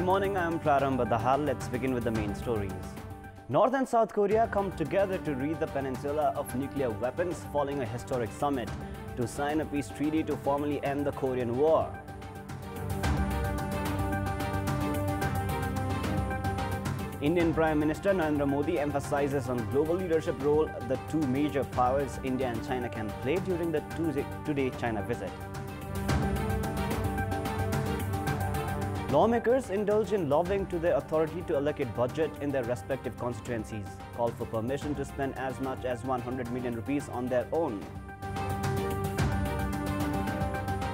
morning, I am Prarambha Dahal. Let's begin with the main stories. North and South Korea come together to rid the peninsula of nuclear weapons following a historic summit to sign a peace treaty to formally end the Korean War. Indian Prime Minister Narendra Modi emphasizes on global leadership role the two major powers India and China can play during the two-day China visit. Lawmakers indulge in lobbying to their authority to allocate budget in their respective constituencies, call for permission to spend as much as 100 million rupees on their own.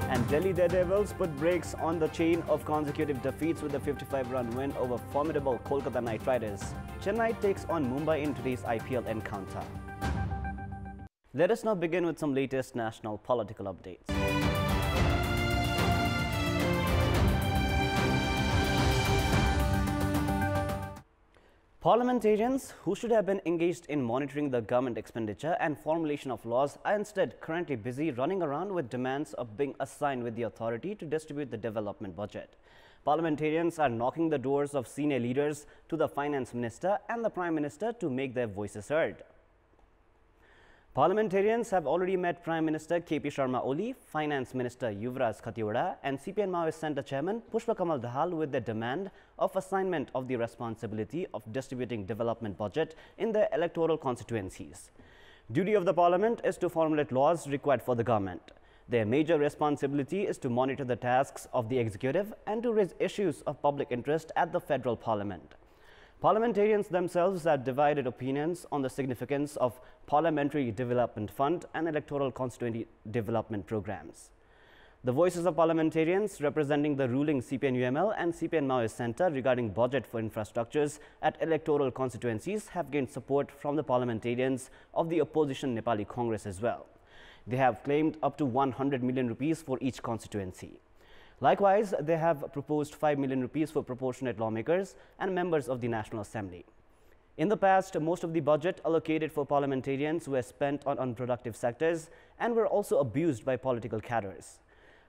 And Delhi Daredevils put brakes on the chain of consecutive defeats with a 55-run win over formidable Kolkata Knight Riders. Chennai takes on Mumbai in today's IPL encounter. Let us now begin with some latest national political updates. Parliamentarians who should have been engaged in monitoring the government expenditure and formulation of laws are instead currently busy running around with demands of being assigned with the authority to distribute the development budget. Parliamentarians are knocking the doors of senior leaders to the Finance Minister and the Prime Minister to make their voices heard. Parliamentarians have already met Prime Minister KP Sharma Oli, Finance Minister Yuvraj Khatiwada and CPN Maoist Centre Chairman Pushpa Kamal Dahal with their demand of assignment of the responsibility of distributing development budget in their electoral constituencies. Duty of the Parliament is to formulate laws required for the government. Their major responsibility is to monitor the tasks of the executive and to raise issues of public interest at the federal parliament. Parliamentarians themselves have divided opinions on the significance of Parliamentary Development Fund and electoral constituency development programs. The voices of parliamentarians representing the ruling CPN-UML and CPN Maoist Centre regarding budget for infrastructures at electoral constituencies have gained support from the parliamentarians of the opposition Nepali Congress as well. They have claimed up to 100 million rupees for each constituency. Likewise, they have proposed 5 million rupees for proportionate lawmakers and members of the National Assembly. In the past, most of the budget allocated for parliamentarians were spent on unproductive sectors and were also abused by political cadres.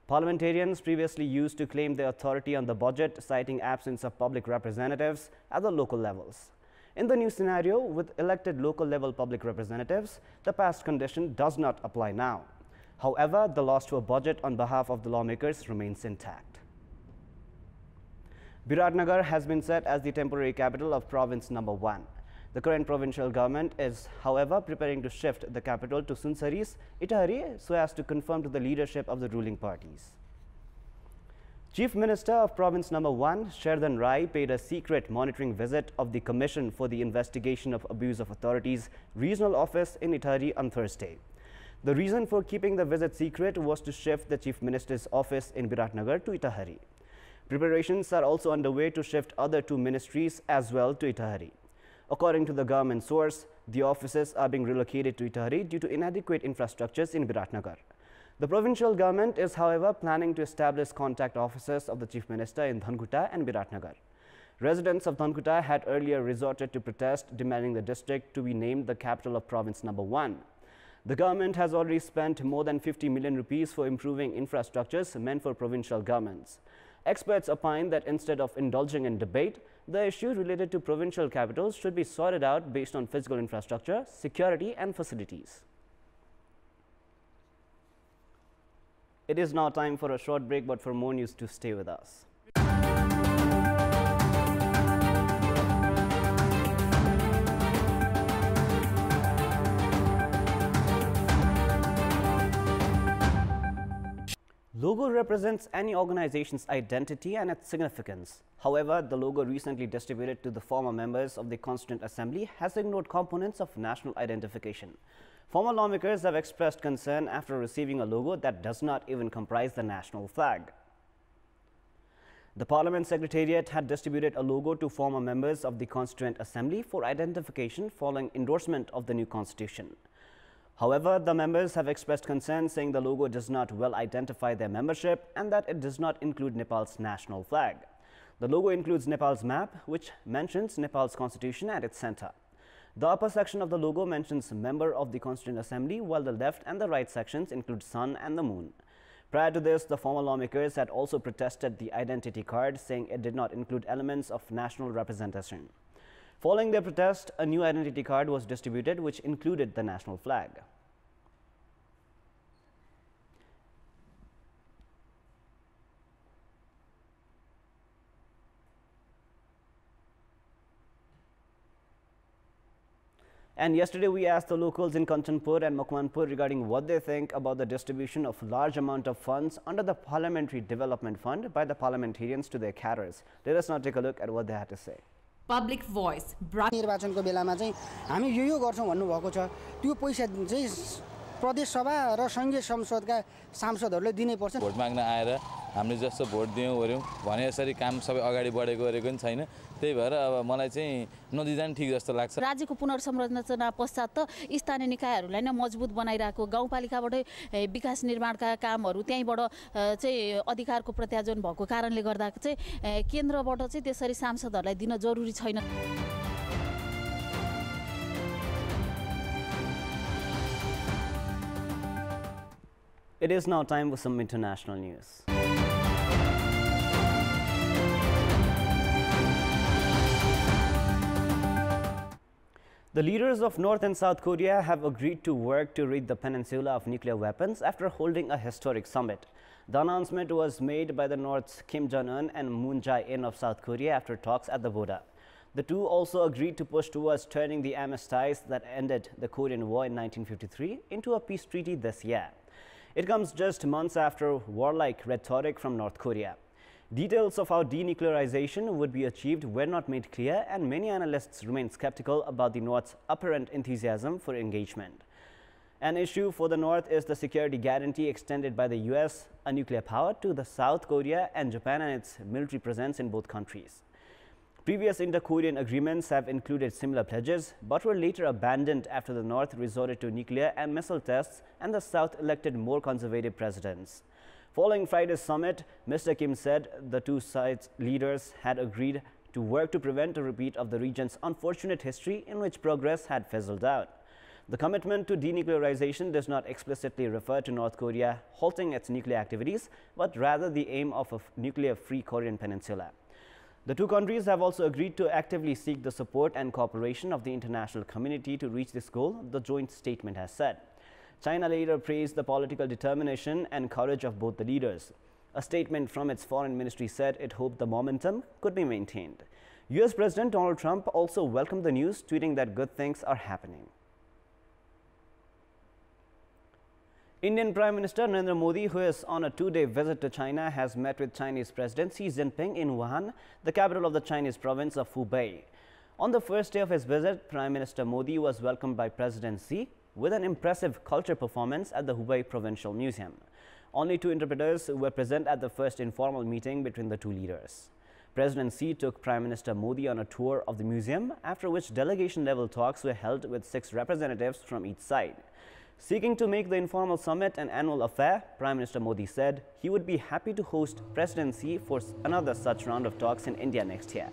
Parliamentarians previously used to claim their authority on the budget, citing absence of public representatives at the local levels. In the new scenario, with elected local level public representatives, the past condition does not apply now. However, the loss to a budget on behalf of the lawmakers remains intact. Biratnagar has been set as the temporary capital of province number 1. The current provincial government is, however, preparing to shift the capital to Sunsari's Itahari so as to conform to the leadership of the ruling parties. Chief Minister of Province number 1, Sherdan Rai, paid a secret monitoring visit of the Commission for the Investigation of Abuse of Authorities Regional Office in Itahari on Thursday. The reason for keeping the visit secret was to shift the Chief Minister's office in Biratnagar to Itahari. Preparations are also underway to shift other two ministries as well to Itahari. According to the government source, the offices are being relocated to Itahari due to inadequate infrastructures in Biratnagar. The provincial government is, however, planning to establish contact offices of the Chief Minister in Dhankuta and Biratnagar. Residents of Dhankuta had earlier resorted to protest, demanding the district to be named the capital of province number 1. The government has already spent more than 50 million rupees for improving infrastructures meant for provincial governments. Experts opine that instead of indulging in debate, the issue related to provincial capitals should be sorted out based on physical infrastructure, security and facilities. It is now time for a short break, but for more news, to stay with us. Logo represents any organization's identity and its significance. However, the logo recently distributed to the former members of the Constituent Assembly has ignored components of national identification. Former lawmakers have expressed concern after receiving a logo that does not even comprise the national flag. The Parliament Secretariat had distributed a logo to former members of the Constituent Assembly for identification following endorsement of the new constitution. However, the members have expressed concern, saying the logo does not well identify their membership and that it does not include Nepal's national flag. The logo includes Nepal's map, which mentions Nepal's constitution at its center. The upper section of the logo mentions member of the Constituent Assembly, while the left and the right sections include sun and the moon. Prior to this, the former lawmakers had also protested the identity card, saying it did not include elements of national representation. Following their protest, a new identity card was distributed, which included the national flag. And yesterday we asked the locals in Kantipur and Mukmanpur regarding what they think about the distribution of large amount of funds under the Parliamentary Development Fund by the parliamentarians to their cadres. Let us now take a look at what they had to say. Public voice. निर्वाचनको बेलामा चाहिँ हामी यो गर्छौं भन्नु भएको छ त्यो पैसा चाहिँ प्रदेश सभा र संघीय संसदका सांसदहरुले दिनै पर्छ भोट माग्न आएर हामीले जस्तो भोट दियौं गर्यौं भने यसरी काम सबै अगाडि बढेको गरेको नि छैन त्यही भएर अब मलाई चाहिँ नदिँदा नि ठीक जस्तो लाग्छ राज्यको पुनर्संरचना पश्चात त स्थानीय निकायहरूलाई नै मजबुत बनाइराको गाउँपालिकाबाट विकास निर्माणका कामहरू त्यहीबाट चाहिँ अधिकारको प्रत्यार्जन भएको कारणले गर्दा चाहिँ केन्द्रबाट चाहिँ त्यसरी सांसदहरुलाई दिन जरुरी छैन It is now time for some international news. The leaders of North and South Korea have agreed to work to rid the peninsula of nuclear weapons after holding a historic summit. The announcement was made by the North's Kim Jong-un and Moon Jae-in of South Korea after talks at the border. The two also agreed to push towards turning the armistice that ended the Korean War in 1953 into a peace treaty this year. It comes just months after warlike rhetoric from North Korea. Details of how denuclearization would be achieved were not made clear, and many analysts remain skeptical about the North's apparent enthusiasm for engagement. An issue for the North is the security guarantee extended by the US, a nuclear power, to the South Korea and Japan and its military presence in both countries. Previous inter-Korean agreements have included similar pledges, but were later abandoned after the North resorted to nuclear and missile tests and the South elected more conservative presidents. Following Friday's summit, Mr. Kim said the two sides' leaders had agreed to work to prevent a repeat of the region's unfortunate history in which progress had fizzled out. The commitment to denuclearization does not explicitly refer to North Korea halting its nuclear activities, but rather the aim of a nuclear-free Korean peninsula. The two countries have also agreed to actively seek the support and cooperation of the international community to reach this goal, the joint statement has said. China later praised the political determination and courage of both the leaders. A statement from its foreign ministry said it hoped the momentum could be maintained. US President Donald Trump also welcomed the news, tweeting that good things are happening. Indian Prime Minister Narendra Modi, who is on a two-day visit to China, has met with Chinese President Xi Jinping in Wuhan, the capital of the Chinese province of Hubei. On the first day of his visit, Prime Minister Modi was welcomed by President Xi with an impressive culture performance at the Hubei Provincial Museum. Only two interpreters were present at the first informal meeting between the two leaders. President Xi took Prime Minister Modi on a tour of the museum, after which delegation-level talks were held with 6 representatives from each side. Seeking to make the informal summit an annual affair, Prime Minister Modi said he would be happy to host President Xi for another such round of talks in India next year.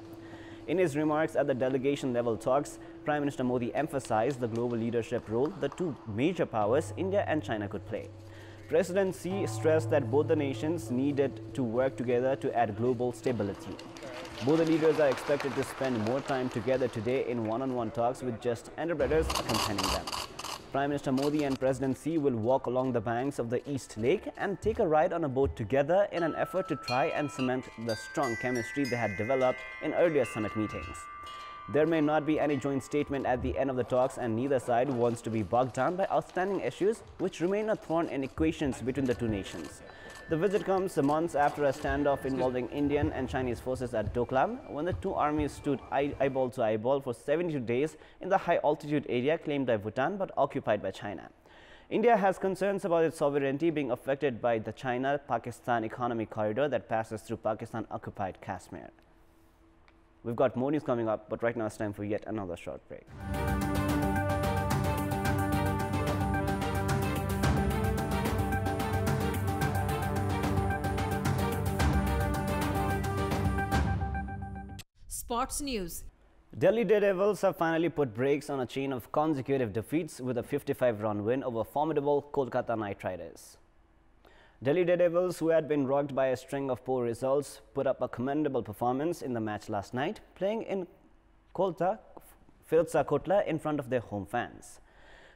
In his remarks at the delegation-level talks, Prime Minister Modi emphasized the global leadership role the two major powers, India and China, could play. President Xi stressed that both the nations needed to work together to add global stability. Both the leaders are expected to spend more time together today in one-on-one talks with just interpreters accompanying them. Prime Minister Modi and President Xi will walk along the banks of the East Lake and take a ride on a boat together in an effort to try and cement the strong chemistry they had developed in earlier summit meetings. There may not be any joint statement at the end of the talks, and neither side wants to be bogged down by outstanding issues which remain a thorn in equations between the two nations. The visit comes months after a standoff involving Indian and Chinese forces at Doklam, when the two armies stood eyeball to eyeball for 72 days in the high-altitude area claimed by Bhutan but occupied by China. India has concerns about its sovereignty being affected by the China-Pakistan economic corridor that passes through Pakistan-occupied Kashmir. We've got more news coming up, but right now it's time for yet another short break. Sports news. Delhi Daredevils have finally put brakes on a chain of consecutive defeats with a 55-run win over formidable Kolkata Knight Riders. Delhi Daredevils, who had been rocked by a string of poor results, put up a commendable performance in the match last night, playing in Firozshah Kotla in front of their home fans.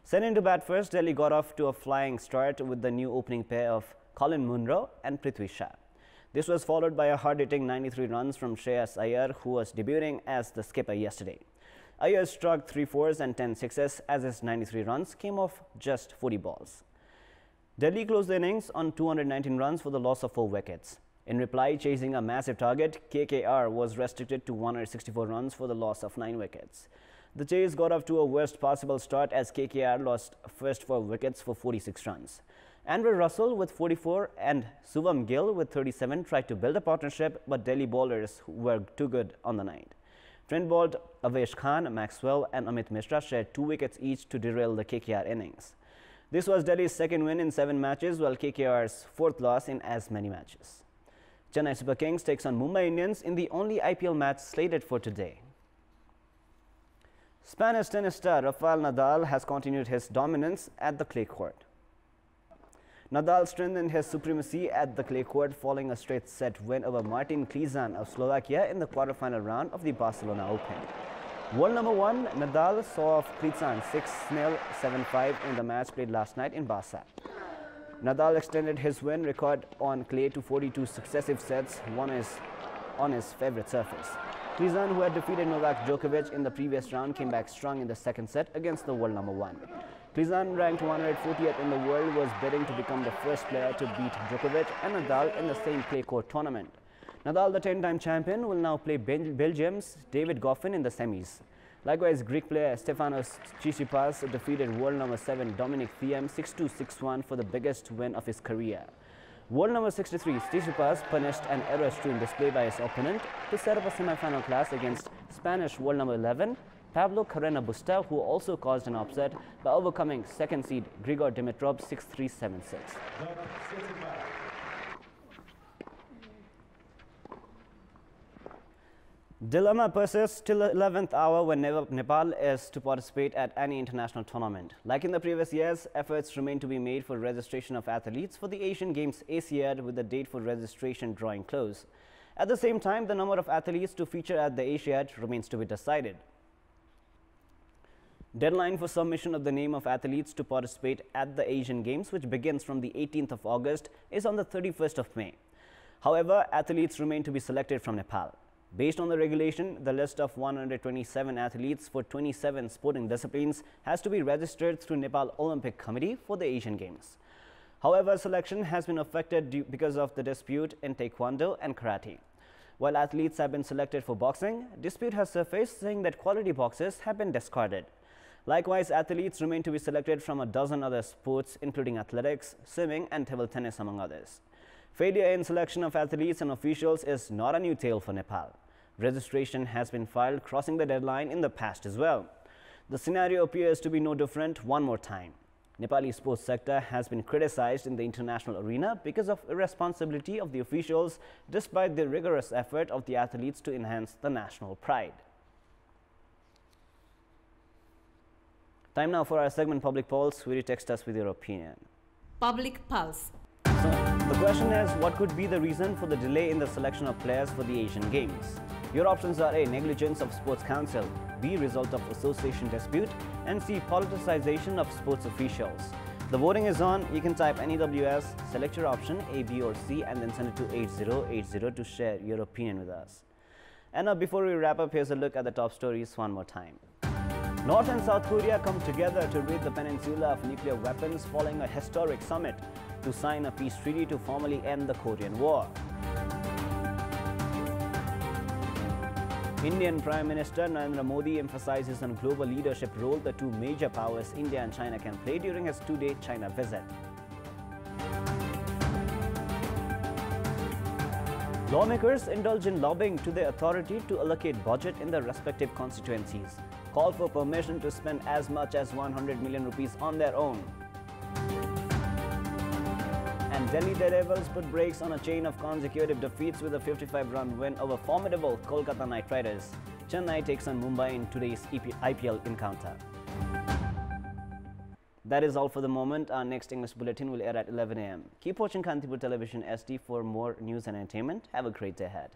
Sent into bat first, Delhi got off to a flying start with the new opening pair of Colin Munro and Prithvi Shah. This was followed by a hard-hitting 93 runs from Shreyas Iyer, who was debuting as the skipper yesterday. Iyer struck 3 fours and 10 sixes as his 93 runs came off just 40 balls. Delhi closed the innings on 219 runs for the loss of 4 wickets. In reply, chasing a massive target, KKR was restricted to 164 runs for the loss of 9 wickets. The chase got off to a worst possible start as KKR lost first 4 wickets for 46 runs. Andrew Russell with 44 and Subham Gill with 37 tried to build a partnership, but Delhi bowlers were too good on the night. Trent bowled Avesh Khan, Maxwell and Amit Mishra shared 2 wickets each to derail the KKR innings. This was Delhi's second win in 7 matches, while KKR's 4th loss in as many matches. Chennai Super Kings takes on Mumbai Indians in the only IPL match slated for today. Spanish tennis star Rafael Nadal has continued his dominance at the clay court. Nadal strengthened his supremacy at the clay court following a straight set win over Martin Klizan of Slovakia in the quarter-final round of the Barcelona Open. World number 1 Nadal saw off Klizan 6-0, 7-5 in the match played last night in Barca. Nadal extended his win record on clay to 42 successive sets, one is on his favorite surface. Klizan, who had defeated Novak Djokovic in the previous round, came back strong in the second set against the world number 1. Klizan, ranked 140th in the world, was bidding to become the first player to beat Djokovic and Nadal in the same clay court tournament. Nadal, the 10-time champion, will now play Belgium's David Goffin in the semis. Likewise, Greek player Stefanos Tsitsipas defeated world number 7 Dominic Thiem 6-2, 6-1 for the biggest win of his career. World number 63 Tsitsipas punished an error-strewn display by his opponent to set up a semi-final clash against Spanish world number 11 Pablo Carrena Busta, who also caused an upset by overcoming second seed Grigor Dimitrov 6-3, 7-6. Dilemma persists till the 11th hour when Nepal is to participate at any international tournament. Like in the previous years, efforts remain to be made for registration of athletes for the Asian Games Asiad, with the date for registration drawing close. At the same time, the number of athletes to feature at the Asiad remains to be decided. Deadline for submission of the name of athletes to participate at the Asian Games, which begins from the 18th of August, is on the 31st of May. However, athletes remain to be selected from Nepal. Based on the regulation, the list of 127 athletes for 27 sporting disciplines has to be registered through Nepal Olympic Committee for the Asian Games. However, selection has been affected because of the dispute in Taekwondo and Karate. While athletes have been selected for boxing, dispute has surfaced saying that quality boxers have been discarded. Likewise, athletes remain to be selected from a dozen other sports, including athletics, swimming and table tennis, among others. Failure in selection of athletes and officials is not a new tale for Nepal. Registration has been filed, crossing the deadline in the past as well. The scenario appears to be no different one more time. Nepali sports sector has been criticized in the international arena because of irresponsibility of the officials, despite the rigorous effort of the athletes to enhance the national pride. Time now for our segment Public Pulse, where you text us with your opinion. Public Pulse. So, the question is, what could be the reason for the delay in the selection of players for the Asian Games? Your options are A. Negligence of Sports Council, B. Result of association dispute, and C. Politicization of sports officials. The voting is on. You can type NEWS, select your option A, B or C, and then send it to 8080 to share your opinion with us. And now, before we wrap up, here's a look at the top stories one more time. North and South Korea come together to rid the peninsula of nuclear weapons following a historic summit to sign a peace treaty to formally end the Korean War. Indian Prime Minister Narendra Modi emphasizes on global leadership role the two major powers India and China can play during his two-day China visit. Lawmakers indulge in lobbying to the authority to allocate budget in their respective constituencies. Call for permission to spend as much as 100 million rupees on their own. And Delhi Daredevils put brakes on a chain of consecutive defeats with a 55-run win over formidable Kolkata Knight Riders. Chennai takes on Mumbai in today's IPL encounter. That is all for the moment. Our next English bulletin will air at 11 a.m. Keep watching Kantipur Television SD for more news and entertainment. Have a great day ahead.